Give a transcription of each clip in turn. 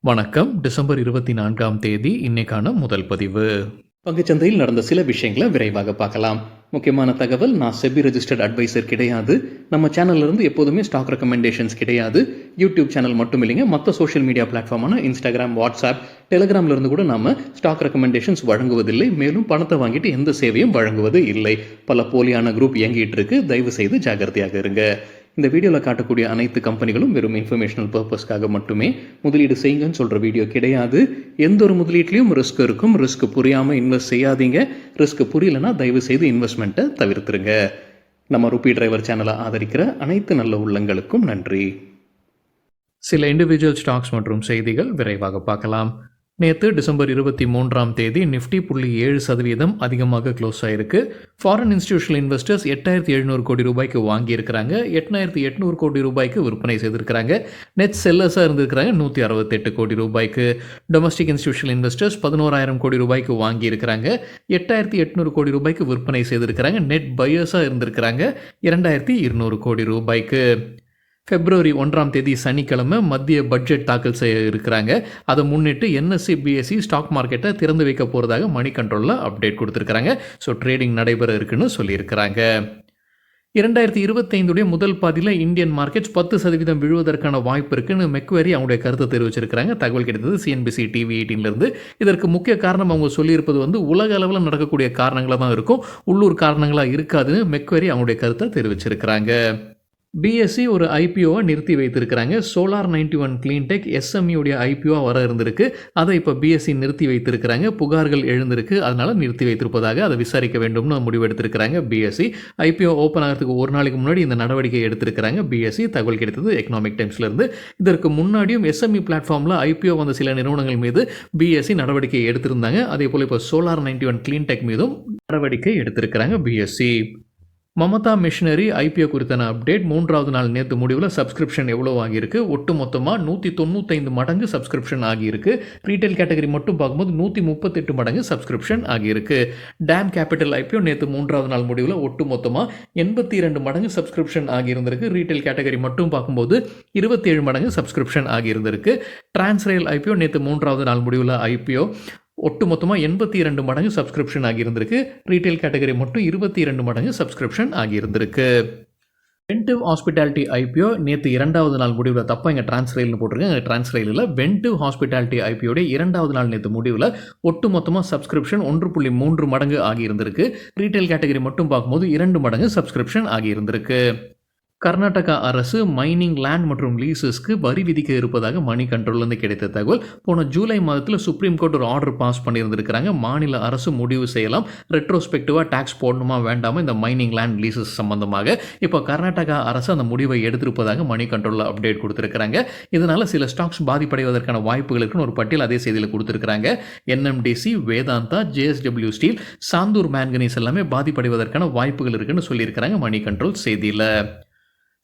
வணக்கம். டிசம்பர் 24ஆம் தேதி இன்னைக்கான முதல் பதிவு. பங்குச்சந்தையில் நடந்த சில விஷயங்களை விரைவாக பார்க்கலாம். முக்கியமான தகவல், நான் செபி ரெஜிஸ்டர்ட் அட்வைசர் கிடையாது. நம்ம சேனல்ல இருந்து எப்போதுமே ஸ்டாக் ரெக்கமெண்டேஷன்ஸ் கிடையாது. யூடியூப் சேனல் மட்டும் இல்லைங்க, மற்ற சோஷியல் மீடியா பிளாட்ஃபார்மான இன்ஸ்டாகிராம், வாட்ஸ்அப், டெலிகிராம்ல இருந்து கூட நாம ஸ்டாக் ரெக்கமெண்டேஷன்ஸ் வழங்குவதில்லை. மேலும் பணத்தை வாங்கிட்டு எந்த சேவையும் வழங்குவது இல்லை. பல போலியான குரூப் இயங்கிட்டு இருக்கு. தயவு செய்து ஜாகிரதையாக இருங்க. இந்த வீடியோவில் காட்டக்கூடிய அனைத்து கம்பெனிகளும் வெறும் இன்ஃபர்மேஷனல் பர்பஸ்க்காக மட்டுமே முதலீடு செய்யுங்கன்னு சொல்கிற வீடியோ கிடையாது. எந்த ஒரு முதலீட்லையும் ரிஸ்க் இருக்கும். ரிஸ்க் புரியாமல் இன்வெஸ்ட் செய்யாதீங்க. ரிஸ்க் புரியலன்னா தயவு செய்து இன்வெஸ்ட்மெண்ட்டை தவிர்த்துருங்க. நம்ம ருபி டிரைவர் சேனலை ஆதரிக்கிற அனைத்து நல்ல உள்ளங்களுக்கும் நன்றி. சில இண்டிவிஜுவல் ஸ்டாக்ஸ் மற்றும் செய்திகள் விரைவாக பார்க்கலாம். நேற்று டிசம்பர் 23ஆம் தேதி நிஃப்டி 0.7% அதிகமாக க்ளோஸ் ஆயிருக்கு. ஃபாரின் இன்ஸ்டிடியூஷனல் இன்வெஸ்டர்ஸ் 8,700 கோடி ரூபாய்க்கு வாங்கியிருக்கிறாங்க. 8,800 கோடி ரூபாய்க்கு விற்பனை செய்திருக்கிறாங்க. நெட் செல்லர்ஸாக இருந்திருக்கிறாங்க 168 கோடி ரூபாய்க்கு. டொமஸ்டிக் இன்ஸ்டிடியூஷனல் இன்வெஸ்டர்ஸ் 11,000 கோடி ரூபாய்க்கு வாங்கியிருக்கிறாங்க. 8,800 கோடி ரூபாய்க்கு விற்பனை செய்திருக்கிறாங்க. நெட் பையர்ஸாக இருந்திருக்கிறாங்க 2,200 கோடி ரூபாய்க்கு. பிப்ரவரி 1ஆம் தேதி சனிக்கிழமை மத்திய பட்ஜெட் தாக்கல் செய்ய இருக்கிறாங்க. அதை முன்னிட்டு என்எஸ்சி பிஎஸ்சி ஸ்டாக் மார்க்கெட்டை திறந்து வைக்க போகிறதாக மணி கண்ட்ரோலில் அப்டேட் கொடுத்துருக்காங்க. ஸோ ட்ரேடிங் நடைபெற இருக்குன்னு சொல்லியிருக்கிறாங்க. 2025 முதல் பாதியில் இந்தியன் மார்க்கெட்ஸ் 10% விழுவதற்கான வாய்ப்பு இருக்குன்னு மெக்வெரி அவங்களுடைய கருத்தை தெரிவிச்சிருக்கிறாங்க. தகவல் கிடைத்தது CNBC TV 18 இதற்கு முக்கிய காரணம் அவங்க சொல்லியிருப்பது உலக அளவில் நடக்கக்கூடிய காரணங்களாக தான் இருக்கும், உள்ளூர் காரணங்களாக இருக்காதுன்னு மெக்வெரி அவங்களுடைய கருத்தை தெரிவிச்சிருக்கிறாங்க. பிஎஸ்சி ஒரு ஐபிஓவை நிறுத்தி வைத்திருக்கிறாங்க. சோலார் 91 கிளீன்டெக் எஸ்எம்இடைய ஐபிஓவாக வர இருந்திருக்கு. அதை இப்போ பிஎஸ்சி நிறுத்தி வைத்திருக்கிறாங்க. புகார்கள் எழுந்திருக்கு, அதனால் நிறுத்தி வைத்திருப்பதாக அதை விசாரிக்க வேண்டும்னு முடிவெடுத்திருக்கிறாங்க பிஎஸ்சி. ஐபிஓ ஓப்பன் ஆகிறதுக்கு ஒரு நாளைக்கு முன்னாடி இந்த நடவடிக்கை எடுத்திருக்கிறாங்க பிஎஸ்சி. தகவல் கிடைத்தது எக்கனாமிக் டைம்ஸ்லேருந்து. இதற்கு முன்னாடியும் எஸ்எம்இ பிளாட்ஃபார்மில் ஐபிஓ வந்த சில நிறுவனங்கள் மீது பிஎஸ்சி நடவடிக்கை எடுத்திருந்தாங்க. அதே போல் இப்போ சோலார் 91 கிளீன்டெக் மீதும் நடவடிக்கை எடுத்திருக்கிறாங்க பிஎஸ்சி. மமதா மிஷினரி ஐபிஓ குறித்தான அப்டேட். 3வது நாள் நேற்று முடிவில் சப்ஸ்கிரிப்ஷன் எவ்வளோ ஆகியிருக்கு? ஒட்டு மொத்தமாக 195 மடங்கு சப்ஸ்கிரிப்ஷன் ஆகியிருக்கு. ரீட்டைல் கேட்டகரி மட்டும் பார்க்கும்போது 138 மடங்கு சப்ஸ்கிரிப்ஷன் ஆகியிருக்கு. டேம் கேபிட்டல் ஐபிஓ நேற்று 3வது நாள் முடிவில் ஒட்டு மொத்தமாக 82 மடங்கு சப்ஸ்கிரிப்ஷன் ஆகியிருந்திருக்கு. ரீட்டைல் கேட்டகரி மட்டும் பார்க்கும்போது 27 மடங்கு சப்ஸ்கிரிப்ஷன் ஆகியிருந்திருக்கு. டிரான்ஸ்ரயில் ஐபிஓ நேற்று 3வது நாள் முடிவில் ஐபிஓ ஒட்டு மொத்தமாக 82 மடங்கு சப்ஸ்கிரிப்ஷன் ஆகியிருந்திருக்கு. ரீட்டைல் கேட்டகரி மட்டும் 22 மடங்கு சப்ஸ்கிரிப்ஷன் ஆகியிருந்திருக்கு. வென்டிவ் ஹாஸ்பிட்டாலிட்டி ஐபிஓ நேற்று 2வது நாள் முடிவில், தப்பாக இங்கே டிரான்ஸ்ரயில்னு போட்டிருக்கேன், டிரான்ஸ்ரயிலில் வென்டிவ் ஹாஸ்பிட்டாலிட்டி ஐபிஓடைய 2வது நாள் நேற்று முடிவில் ஒட்டு மொத்தமாக சப்ஸ்கிரிப்ஷன் 1.3 மடங்கு ஆகியிருந்திருக்கு. ரீட்டைல் கேட்டகரி மட்டும் பார்க்கும்போது 2 மடங்கு சப்ஸ்கிரிப்ஷன் ஆகியிருந்திருக்கு. கர்நாடகா அரசு மைனிங் லேண்ட் மற்றும் லீசஸ்க்கு வரி விதிக்க இருப்பதாக மணி கண்ட்ரோல்லேருந்து கிடைத்த தகவல். போன ஜூலை மாதத்தில் சுப்ரீம் கோர்ட் ஒரு ஆர்டர் பாஸ் பண்ணியிருந்திருக்கிறாங்க. மாநில அரசு முடிவு செய்யலாம் ரெட்ரோஸ்பெக்டிவாக டேக்ஸ் போடணுமா வேண்டாமா இந்த மைனிங் லேண்ட் லீசஸ் சம்பந்தமாக. இப்போ கர்நாடகா அரசு அந்த முடிவை எடுத்திருப்பதாக மணி கண்ட்ரோலில் அப்டேட் கொடுத்துருக்காங்க. இதனால் சில ஸ்டாக்ஸ் பாதிப்படைவதற்கான வாய்ப்புகள் இருக்குன்னு ஒரு பட்டியல் அதே செய்தியில் கொடுத்துருக்காங்க. NMDC, Vedanta, JSW steel, Sandur manganese எல்லாமே பாதிப்படைவதற்கான வாய்ப்புகள் இருக்குன்னு சொல்லியிருக்கிறாங்க மணி கண்ட்ரோல் செய்தியில்.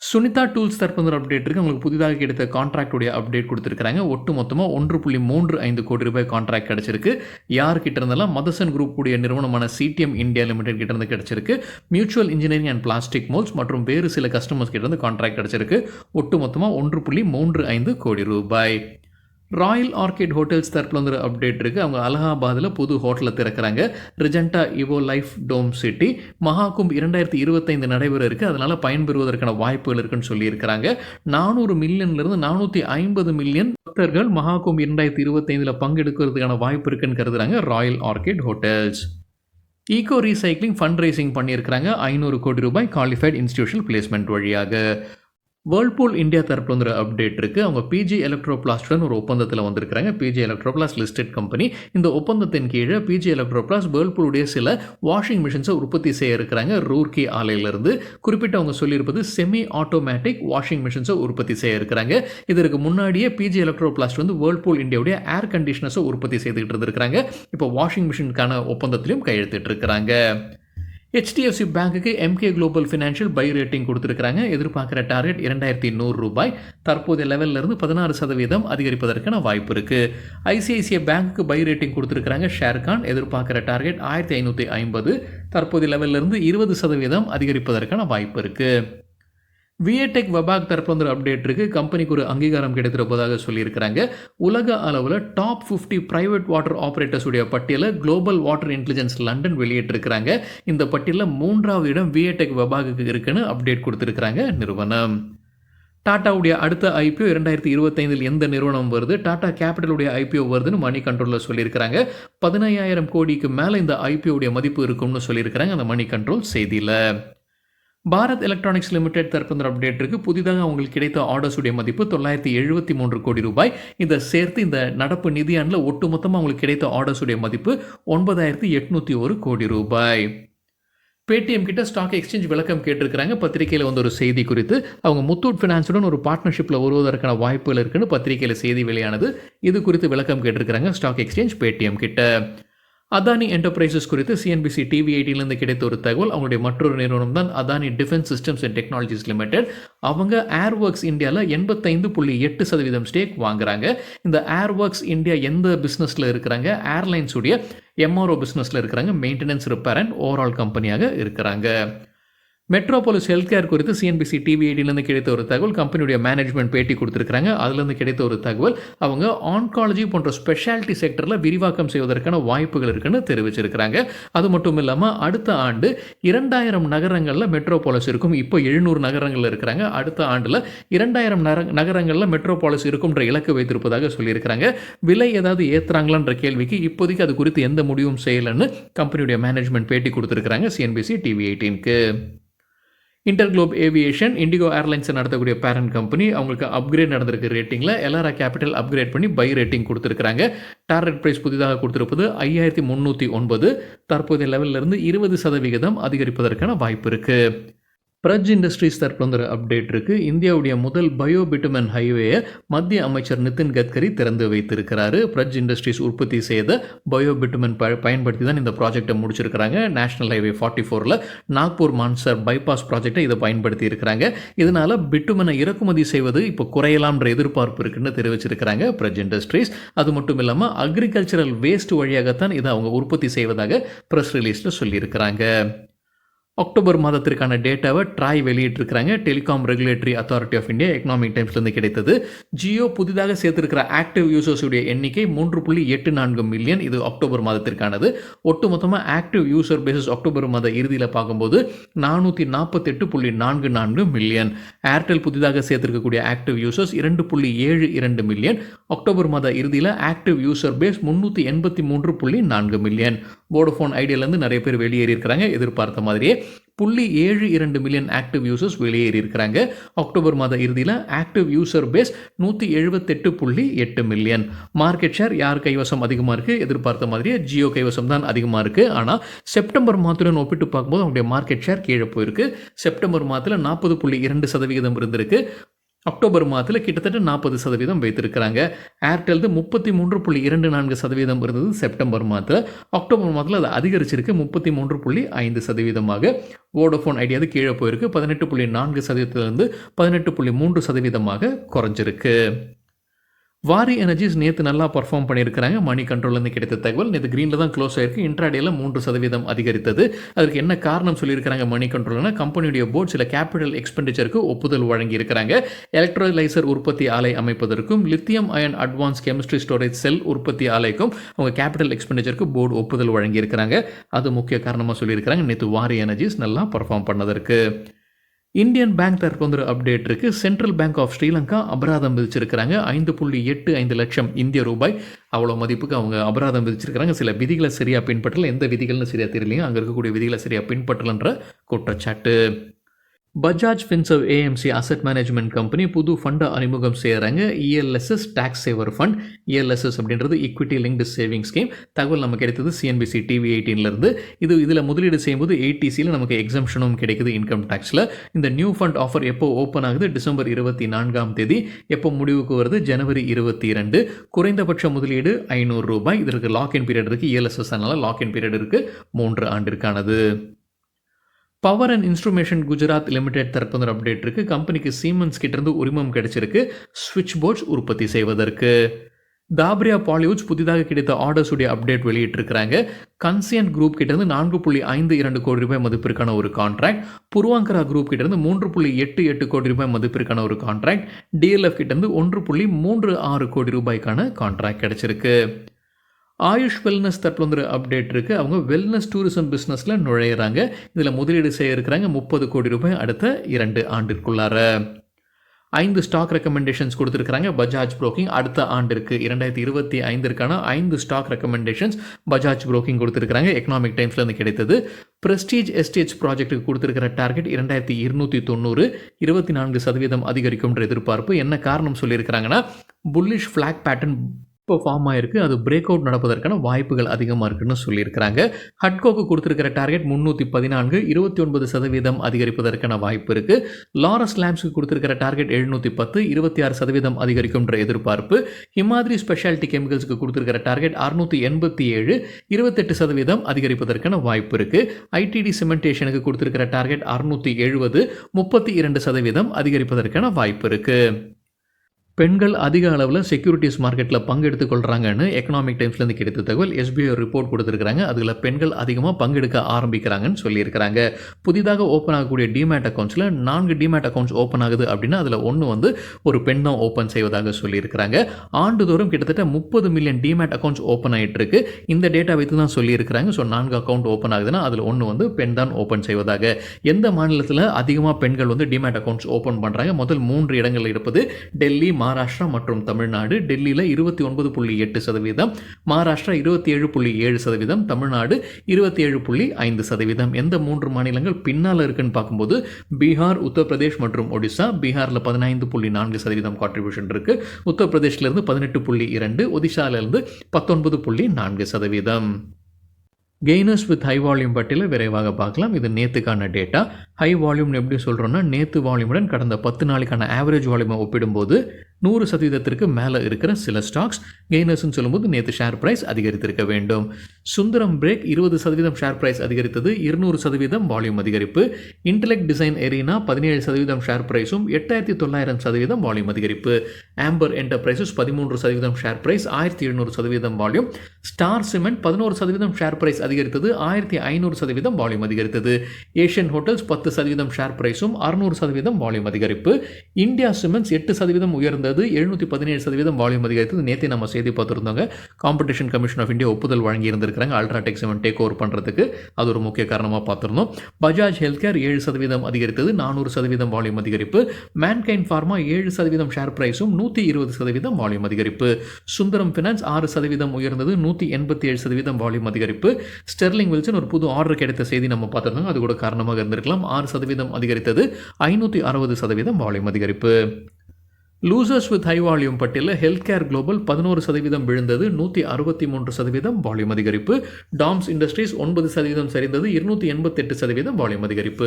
சுனிதா டூல்ஸ் தற்போது அப்டேட் இருக்குது. உங்களுக்கு புதிதாக கிடைத்த கான்ட்ராக்டுடைய அப்டேட் கொடுத்துருக்காங்க. ஒட்டு மொத்தமாக 1.35 கோடி ரூபாய் கான்ட்ராக்ட் கிடச்சிருக்கு. யார்கிட்ட இருந்தாலும் மதசன் குரூப் உடைய நிறுவனமான CTM இந்தியா லிமிடெட் கிட்ட இருந்து கிடச்சிருக்கு. Mutual engineering and plastic moles மற்றும் வேறு சில கஸ்டமர்ஸ் கிட்ட இருந்து கான்ட்ராக்ட் கிடச்சிருக்கு. ஒட்டு மொத்தமாக 1.35 கோடி ரூபாய். ராயல் ஆர்கிட் ஹோட்டல்ஸ் தரப்பில் அப்டேட் இருக்குது. அவங்க அலகாபாத்தில் புது ஹோட்டலை திறக்கிறாங்க. ரிஜெண்டா இவோ லைஃப் டோம் சிட்டி. மகாகும்ப் 2025 நடைபெற இருக்குது. அதனால் பயன்பெறுவதற்கான வாய்ப்புகள் இருக்குன்னு சொல்லியிருக்கிறாங்க. 400 மில்லியன்லேருந்து 450 மில்லியன் பக்தர்கள் மகாகும்ப் 2025 பங்கெடுக்கிறதுக்கான வாய்ப்பு இருக்குன்னு கருதுறாங்க Royal Orchid Hotels. Eco recycling fund raising பண்ணியிருக்கிறாங்க 500 கோடி ரூபாய் குவாலிஃபைட் இன்ஸ்டிடியூஷனல் பிளேஸ்மெண்ட் வழியாக. வேர்ல்பூல் இந்தியா தரப்பில் ஒரு அப்டேட் இருக்குது. அவங்க PG எலக்ட்ரோபிளாஸ்டுடன் ஒரு ஒப்பந்தத்தில் வந்திருக்கிறாங்க. PG Electroplast listed company. இந்த ஒப்பந்தத்தின் கீழே PG எலக்ட்ரோபிளாஸ்ட் வேர்ல்பூலுடைய சில வாஷிங் மிஷின்ஸை உற்பத்தி செய்ய இருக்கிறாங்க ரூர்கி ஆலையிலிருந்து. குறிப்பிட்டு அவங்க சொல்லியிருப்பது செமி ஆட்டோமேட்டிக் வாஷிங் மிஷின்ஸை உற்பத்தி செய்ய இருக்கிறாங்க. இதற்கு முன்னாடியே PG எலக்ட்ரோபிளாஸ்ட் வேர்ல்பூல் இந்தியாவுடைய ஏர் கண்டிஷனர்ஸை உற்பத்தி செய்துகிட்டு இருந்திருக்கிறாங்க. இப்போ வாஷிங் மிஷினுக்கான ஒப்பந்தத்திலையும் கையெழுத்திட்டு இருக்கிறாங்க. HDFC பேங்குக்கு MK global financial by rating கொடுத்துருக்காங்க. எதிர்பார்க்குற டார்கெட் 2100 ரூபாய். தற்போதைய லெவலிருந்து 16% அதிகரிப்பதற்கான வாய்ப்பு இருக்குது. ICICI பேங்குக்கு பை ரேட்டிங் கொடுத்துருக்காங்க ஷேர்கான். எதிர்பார்க்குற டார்கெட் 1550. தற்போதைய லெவலிருந்து 20% அதிகரிப்பதற்கான வாய்ப்பு இருக்குது. விஏடெக் வபாக் தரப்புல வந்து ஒரு அப்டேட் இருக்கு. கம்பெனிக்கு ஒரு அங்கீகாரம் கிடைத்திருப்பதாக சொல்லியிருக்கிறாங்க. உலக அளவில் டாப் 50 பிரைவேட் வாட்டர் ஆபரேட்டர்ஸ் உடைய பட்டியலை குளோபல் வாட்டர் இன்டெலிஜென்ஸ் லண்டன் வெளியிட்டிருக்கிறாங்க. இந்த பட்டியலில் 3வது இடம் விஏடெக் வபாகுக்கு இருக்குன்னு அப்டேட் கொடுத்திருக்கிறாங்க நிறுவனம். டாட்டாவுடைய அடுத்த ஐபிஓ 2025 எந்த நிறுவனம் வருது, டாடா கேபிட்டலுடைய ஐபிஓ வருதுன்னு மணி கண்ட்ரோலில் சொல்லியிருக்கிறாங்க. 15,000 கோடிக்கு மேலே இந்த ஐபிஓடைய மதிப்பு இருக்கும்னு சொல்லியிருக்கிறாங்க அந்த மணி கண்ட்ரோல் செய்தியில். பாரத் எலக்ட்ரானிக்ஸ் லிமிடெட் தரப்பு அப்டேட் இருக்கு. புதிதாக அவங்களுக்கு கிடைத்த ஆர்டர்ஸுடைய மதிப்பு 973 கோடி ரூபாய். இதை சேர்த்து இந்த நடப்பு நிதியாண்டில் ஒட்டுமொத்தமாக அவங்களுக்கு கிடைத்த ஆர்டர்ஸுடைய மதிப்பு 9,801 கோடி ரூபாய். பேடிஎம் கிட்ட ஸ்டாக் எக்ஸ்சேஞ்ச் விளக்கம் கேட்டிருக்கிறாங்க. பத்திரிகையில் வந்து ஒரு செய்தி குறித்து அவங்க முத்தூட் ஃபினான்ஸுடன் ஒரு பார்ட்னர்ஷிப்பில் வருவதற்கான வாய்ப்புகள் இருக்குன்னு பத்திரிகையில் செய்தி வெளியானது. இது குறித்து விளக்கம் கேட்டிருக்கிறாங்க ஸ்டாக் எக்ஸ்சேஞ்ச் பேடிஎம் கிட்ட. அதானி என்டர்பிரைசஸ் குறித்து சிஎன்பிசி டிவி 18லேருந்து கிடைத்த ஒரு தகவல். அவங்களுடைய மற்றொரு நிறுவனம் தான் Adani defence systems and technologies limited. அவங்க ஏர்ஒர்க்ஸ் இந்தியாவில் 85.8% ஸ்டேக் வாங்குறாங்க. இந்த ஏர்ஒர்க்ஸ் இந்தியா எந்த பிஸ்னஸில் இருக்கிறாங்க? ஏர்லைன்ஸ் உடைய எம்ஆர்ஓ பிஸ்னஸில் இருக்கிறாங்க. மெயின்டெனன்ஸ், ரிப்பேர் அண்ட் ஓவரால் கம்பெனியாக இருக்கிறாங்க. மெட்ரோபோலிஸ் ஹெல்த் கேர் குறித்து சிஎன்பிசி டிவி 18லேருந்து கிடைத்த ஒரு தகவல். கம்பெனியுடைய மேனேஜ்மெண்ட் பேட்டி கொடுத்துருக்காங்க. அதுலேருந்து கிடைத்த ஒரு தகவல், அவங்க ஆன்காலஜி போன்ற ஸ்பெஷாலிட்டி செக்டரில் விரிவாக்கம் செய்வதற்கான வாய்ப்புகள் இருக்குன்னு தெரிவிச்சிருக்கிறாங்க. அது மட்டும் இல்லாமல் அடுத்த ஆண்டு 2000 நகரங்களில் மெட்ரோபோலிஸ் இருக்கும். இப்போ 700 நகரங்களில் இருக்கிறாங்க. அடுத்த ஆண்டில் 2000 நகரங்களில் மெட்ரோபோலிஸ் இருக்கும்ன்ற இலக்கு வைத்திருப்பதாக சொல்லியிருக்கிறாங்க. விலை ஏதாவது ஏற்றுறாங்களான்ற கேள்விக்கு இப்போதைக்கு அது குறித்து எந்த முடிவும் செய்யலைன்னு கம்பெனியுடைய மேனேஜ்மெண்ட் பேட்டி கொடுத்துருக்காங்க சிஎன்பிசி டிவி 18க்கு. இன்டர்குளோப் ஏவியேஷன் இண்டிகோ ஏர்லைன்ஸை நடத்தக்கூடிய பேரண்ட் கம்பெனி, அவங்களுக்கு அப்கிரேட் நடந்திருக்கு ரேட்டிங்கில். எலாரா கேபிட்டல் அப்கிரேட் பண்ணி பை ரேட்டிங் கொடுத்துருக்காங்க. டார்கெட் ப்ரைஸ் புதிதாக கொடுத்திருப்பது 5309. தற்போதைய லெவலிலிருந்து 20% அதிகரிப்பதற்கான வாய்ப்பு இருக்குது. பிரஜ் இண்டஸ்ட்ரீஸ் தரப்பு வந்து அப்டேட் இருக்கு. இந்தியாவுடைய முதல் பயோ பிட்டுமன் ஹைவேயை மத்திய அமைச்சர் நிதின் கட்கரி திறந்து வைத்திருக்கிறாரு. பிரஜ் இண்டஸ்ட்ரீஸ் உற்பத்தி செய்த பயோ பிட்டுமன் பயன்படுத்தி தான் இந்த ப்ராஜெக்டை முடிச்சிருக்கிறாங்க. நேஷனல் ஹைவே 44ல் நாக்பூர் மான்சர் பைபாஸ் ப்ராஜெக்டை இதை பயன்படுத்தி இருக்கிறாங்க. இதனால பிட்டுமனை இறக்குமதி செய்வது இப்போ குறையலாம்ன்ற எதிர்பார்ப்பு இருக்குன்னு தெரிவிச்சிருக்கிறாங்க பிரஜ் இண்டஸ்ட்ரீஸ். அது மட்டும் இல்லாமல் அக்ரிகல்ச்சரல் வேஸ்ட் வழியாகத்தான் இதை அவங்க உற்பத்தி செய்வதாக ப்ரெஸ் ரிலீஸில் சொல்லியிருக்கிறாங்க. அக்டோபர் மாதத்திற்கான டேட்டாவை ட்ராய் வெளியிட்டிருக்கிறாங்க. Telecom regulatory authority of India Economic டைம்ஸ்லேருந்து கிடைத்தது. ஜியோ புதிதாக சேர்த்திருக்கிற ஆக்டிவ் யூசர்ஸுடைய எண்ணிக்கை 3.84 மில்லியன். இது அக்டோபர் மாதத்திற்கானது. ஒட்டுமொத்தமாக ஆக்டிவ் யூசர் பேசிஸ் அக்டோபர் மாத இறுதியில் பார்க்கும்போது 448.44 மில்லியன். ஏர்டெல் புதிதாக சேர்த்திருக்கக்கூடிய ஆக்டிவ் யூசர்ஸ் 2.72 மில்லியன். அக்டோபர் மாத இறுதியில் active user base 383.4 million. Vodafone ஐடியாலேருந்து நிறைய பேர் வெளியேறியிருக்கிறாங்க. எதிர்பார்த்த மாதிரியே 0.72 மில்லியன் ஆக்டிவ் யூசர்ஸ் வெளியேறி இருக்கிறாங்க. அக்டோபர் மாத இறுதியில் active user base 178.8 million. Market share யார் கைவசம் அதிகமாக இருக்குது? எதிர்பார்த்த மாதிரியே ஜியோ கைவசம் தான் அதிகமாக இருக்குது. ஆனால் செப்டம்பர் மாதத்துடன் ஒப்பிட்டு பார்க்கும்போது அவங்களுடைய மார்க்கெட் ஷேர் கீழே போயிருக்கு. செப்டம்பர் மாதத்தில் 40.2% இருந்திருக்கு. அக்டோபர் மாதத்தில் கிட்டத்தட்ட 40% வைத்திருக்கிறாங்க. ஏர்டெல் 33.24% இருந்தது செப்டம்பர் மாதத்தில். அக்டோபர் மாதத்தில் அது அதிகரிச்சிருக்கு 33.5%. வோடஃபோன் ஐடியா கீழே போயிருக்கு. 18.4%லிருந்து 18.3% குறைஞ்சிருக்கு. வாரி எனர்ஜிஸ் நேற்று நல்லா பர்ஃபார்ம் பண்ணியிருக்கிறாங்க. மணி கண்ட்ரோல்லேருந்து கிடைத்த தகவல். நேற்று க்ரீனில் தான் க்ளோஸ் ஆயிருக்கு. இன்ட்ராடேயில் 3% அதிகரித்தது. அதற்கு என்ன காரணம் சொல்லியிருக்கிறாங்க மணி கண்ட்ரோல்னா, கம்பெனியுடைய போர்ட் சில கேபிட்டல் எக்ஸ்பெண்டிச்சருக்கு ஒப்புதல் வழங்கியிருக்கிறாங்க. எலக்ட்ரோலைசர் உற்பத்தி ஆலை அமைப்பதற்கும் lithium ion advance chemistry storage cell உற்பத்தி ஆலைக்கும் அவங்க கேபிட்டல் எக்ஸ்பெண்டிச்சருக்கு போர்டு ஒப்புதல் வழங்கியிருக்கிறாங்க. அது முக்கிய காரணமாக சொல்லியிருக்கிறாங்க நேற்று வாரி எனர்ஜிஸ் நல்லா பர்ஃபார்ம் பண்ணதற்கு. இந்தியன் பேங்க் தரப்பு வந்து அப்டேட் இருக்குது. சென்ட்ரல் பேங்க் ஆஃப் ஸ்ரீலங்கா அபராதம் விதிச்சிருக்கிறாங்க. 5.85 லட்சம் இந்திய ரூபாய் அவ்வளோ மதிப்புக்கு அவங்க அபராதம் விதிச்சிருக்கிறாங்க. சில விதிகளை சரியாக பின்பற்றல. எந்த விதிகள்னு சரியாக தெரியலைங்க. அங்கே இருக்கக்கூடிய விதிகளை சரியாக பின்பற்றலன்ற குற்றச்சாட்டு. Bajaj Finserv AMC asset management company புது ஃபண்டை அறிமுகம் செய்கிறாங்க. ELSS tax saver fund. ELSS அப்படின்றது ஈக்விட்டி லிங்க்டு சேவிங் ஸ்கீம். தகவல் நமக்கு கிடைத்தது சிஎன்பிசி டிவி 18லேருந்து. இதில் முதலீடு செய்யும்போது ஏடிசியில் நமக்கு எக்ஸம்ஷனும் கிடைக்குது இன்கம் டேக்ஸில். இந்த நியூ ஃபண்ட் ஆஃபர் எப்போ ஓப்பன் ஆகுது? டிசம்பர் 24 எப்போ முடிவுக்கு வருது? ஜனவரி 22. குறைந்தபட்ச முதலீடு 500 ரூபாய். இதற்கு லாக்இன் பீரியட் இருக்குது. இஎல்எஸ்எஸ் அதனால் லாக்இன் பீரியட் இருக்குது 3 ஆண்டிற்கானது. Power and instrumentation Gujarat limited தரப்பு ஒரு அப்டேட் இருக்குது. கம்பெனிக்கு சீமன்ஸ் கிட்டேருந்து உரிமம் கிடைச்சிருக்கு ஸ்விட்ச் போர்ட்ஸ் உற்பத்தி செய்வதற்கு. தாப்ரியா பாலிவுட்ஸ் புதிதாக கிடைத்த ஆர்டர்ஸ் உடைய அப்டேட் வெளியிட்டிருக்கிறாங்க. கன்சியன்ட் குரூப் கிட்டேருந்து 4.52 கோடி ரூபாய் மதிப்பிற்கான ஒரு கான்ட்ராக்ட், புருவாங்கரா குரூப் கிட்டேருந்து 3.88 கோடி ரூபாய் மதிப்பிற்கான ஒரு கான்ட்ராக்ட், டிஎல்எஃப் கிட்டேருந்து 1.36 கோடி ரூபாய்க்கான கான்ட்ராக்ட் கிடைச்சிருக்கு. ஆயுஷ் வெல்னஸ் தரப்புல வந்து அப்டேட் இருக்குது. அவங்க வெல்னஸ் டூரிசம் பிஸ்னஸில் நுழையிறாங்க. இதில் முதலீடு செய்ய இருக்கிறாங்க 30 கோடி ரூபாய் அடுத்த 2 ஆண்டிற்குள்ளார. 5 ஸ்டாக் ரெக்கமெண்டேஷன்ஸ் கொடுத்துருக்காங்க பஜாஜ் புரோக்கிங். அடுத்த ஆண்டிற்கு 2025ற்கான 5 ஸ்டாக் ரெக்கமெண்டேஷன்ஸ் பஜாஜ் புரோக்கிங் கொடுத்துருக்காங்க. எக்கனாமிக் டைம்ஸ்லேருந்து கிடைத்தது. பிரஸ்டீஜ் எஸ்டேட்ஸ் ப்ராஜெக்ட்டுக்கு கொடுத்துருக்கிற டார்கெட் 2290, 24% அதிகரிக்கும்ன்ற எதிர்பார்ப்பு. என்ன காரணம் சொல்லியிருக்கிறாங்கன்னா, புல்லிஷ் ஃப்ளாக் பேட்டர்ன் இப்போ ஃபார்ம் ஆயிருக்கு. அது பிரேக் அவுட் நடப்பதற்கான வாய்ப்புகள் அதிகமாக இருக்குன்னு சொல்லியிருக்கிறாங்க. ஹட்கோக்கு கொடுத்துருக்கிற டார்கெட் 314, 29% அதிகரிப்பதற்கான வாய்ப்பு இருக்குது. லாரஸ் லேம்ஸ்க்கு கொடுத்துருக்கிற டார்கெட் 710, 26% அதிகரிக்கும்ன்ற எதிர்பார்ப்பு. ஹிமாத்ரி ஸ்பெஷாலிட்டி கெமிக்கல்ஸுக்கு கொடுத்துருக்கிற டார்கெட் 687, 28% அதிகரிப்பதற்கான வாய்ப்பு இருக்குது. ஐடிடி சிமெண்டேஷனுக்கு கொடுத்துருக்கிற டார்கெட் 670, 32% அதிகரிப்பதற்கான வாய்ப்பு இருக்குது. பெண்கள் அதிக அளவில் செக்யூரிட்டிஸ் மார்க்கெட்டில் பங்கெடுத்துக் கொள்கிறாங்கன்னு எக்கனாமிக் டைம்ஸ்லேருந்து கிடைத்த தகவல். எஸ்பிஐ ரிப்போர்ட் கொடுத்துருக்காங்க. அதில் பெண்கள் அதிகமாக பங்கெடுக்க ஆரம்பிக்கிறாங்கன்னு சொல்லியிருக்கிறாங்க. புதிதாக ஓப்பன் ஆகக்கூடிய டிமேட் அக்கௌண்ட்ஸில் 4 டிமேட் அக்கௌண்ட்ஸ் ஓப்பன் ஆகுது அப்படின்னா அதில் ஒன்று வந்து ஒரு பெண் தான் ஓப்பன் செய்வதாக சொல்லியிருக்கிறாங்க. ஆண்டுதோறும் கிட்டத்தட்ட 30 மில்லியன் டிமேட் அக்கௌண்ட்ஸ் ஓப்பன் ஆகிட்டு இருக்கு. இந்த டேட்டா வைத்து தான் சொல்லியிருக்கிறாங்க. ஸோ 4 அக்கௌண்ட் ஓப்பன் ஆகுதுன்னா அதில் ஒன்று வந்து பெண் தான் ஓப்பன் செய்வதாக. எந்த மாநிலத்தில் அதிகமாக பெண்கள் வந்து டிமேட் அக்கௌண்ட்ஸ் ஓப்பன் பண்ணுறாங்க? முதல் 3 இடங்கள் இருப்பது டெல்லி, மகாராஷ்டிரா மற்றும் தமிழ்நாடு. டெல்லியில் 29.8%, மகாராஷ்டிரா 27.7%, தமிழ்நாடு 27.5%. எந்த 3 மாநிலங்கள் பின்னால் இருக்குன்னு பார்க்கும்போது பீகார், உத்தரப்பிரதேஷ் மற்றும் ஒடிசா. பீகாரில் 15.4% கான்ட்ரிபியூஷன் இருக்கு. உத்தரப்பிரதேஷ்லேருந்து 18.2, ஒடிசாவிலிருந்து 19.4%. கெய்னர்ஸ் வித் ஹை வால்யூம் பட்டியலில் விரைவாக பார்க்கலாம். இது நேற்றுக்கான டேட்டா. ஹை வால்யூம்னு எப்படி சொல்கிறோன்னா, நேற்று வால்யூமுடன் கடந்த 10 நாளைக்கான ஆவரேஜ் வால்யூமை ஒப்பிடும்போது 100% மேலே இருக்கிற சில ஸ்டாக்ஸ். கெய்னர்ஸ்னு சொல்லும்போது நேற்று ஷேர் ப்ரைஸ் அதிகரித்திருக்க வேண்டும். சுந்தரம் பிரேக் 20% ஷேர் ப்ரைஸ் அதிகரித்தது, 200% வால்யூம் அதிகரிப்பு. இன்டெலெக்ட் டிசைன் எரீனா 17% ஷேர் ப்ரைஸும் 8900% வால்யூம் அதிகரிப்பு. Amber Enterprises 13% share price, 1700% volume. Star Cement 11% share price அதிகரித்தது, 1500% வால்யூம் அதிகரித்தது. ஏஷியன் ஹோட்டல்ஸ் 10% ஷேர் ப்ரைஸும் 600% வால்யூம் அதிகரிப்பு. இந்தியா சிமெண்ட்ஸ் 8% உயர்ந்தது, 717% வால்யூம் அதிகரித்தது. நேற்று நம்ம செய்தி பார்த்துருந்தோங்க. காம்படிஷன் கமிஷன் ஆஃப் இந்தியா ஒப்புதல் வழங்கி இருந்திருக்கிறாங்க அல்ட்ராடெக் சிமெண்ட் டேக் ஓவர் பண்ணுறதுக்கு. அது ஒரு முக்கிய காரணமாக பார்த்துருந்தோம். பஜாஜ் ஹெல்த் கேர் 7% அதிகரித்தது, 400% வால்யூம் அதிகரிப்பு. மேன்கைன் ஃபார்மா 7% ஷேர் ப்ரைஸும் 120% வால்யூம் அதிகரிப்பு. சுந்தரம் ஃபினான்ஸ் 6% உயர்ந்தது, 187% வால்யூம் அதிகரிப்பு. ஸ்டெர்லிங் வில்சன் ஒரு புது ஆர்டர் கிடைத்த செய்தி நம்ம பார்த்துருந்தோங்க. அது கூட காரணமாக இருந்திருக்கலாம். 6% அதிகரித்தது, 560% வால்யூம் அதிகரிப்பு. லூசர்ஸ் வித் ஹை வால்யூம் பட்டியலில் ஹெல்த் கேர் குளோபல் 11% விழுந்தது, 163% வால்யூம் அதிகரிப்பு. டாம்ஸ் இண்டஸ்ட்ரீஸ் 9% சரிந்தது, 288% வால்யூம் அதிகரிப்பு.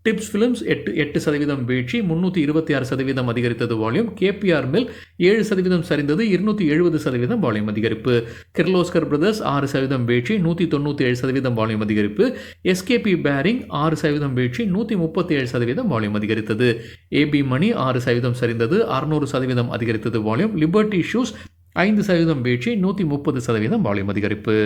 டிப்ஸ் ஃபிலிம்ஸ் 8% வீழ்ச்சி, 326% அதிகரித்தது வால்யூம். கேபிஆர் மில் 7% சரிந்தது, 270% வால்யூம் அதிகரிப்பு. கிர்லோஸ்கர் பிரதர்ஸ் 6% வீழ்ச்சி, 197% வால்யூம் அதிகரிப்பு. எஸ்கேபி பேரிங் 6% வீழ்ச்சி, 137% வால்யூம் அதிகரித்தது. ஏபி மணி 6% சரிந்தது, 600% அதிகரித்தது வால்யூம். லிபர்ட்டி ஷூஸ் 5% வீழ்ச்சி, 130% வால்யூம் அதிகரிப்பு.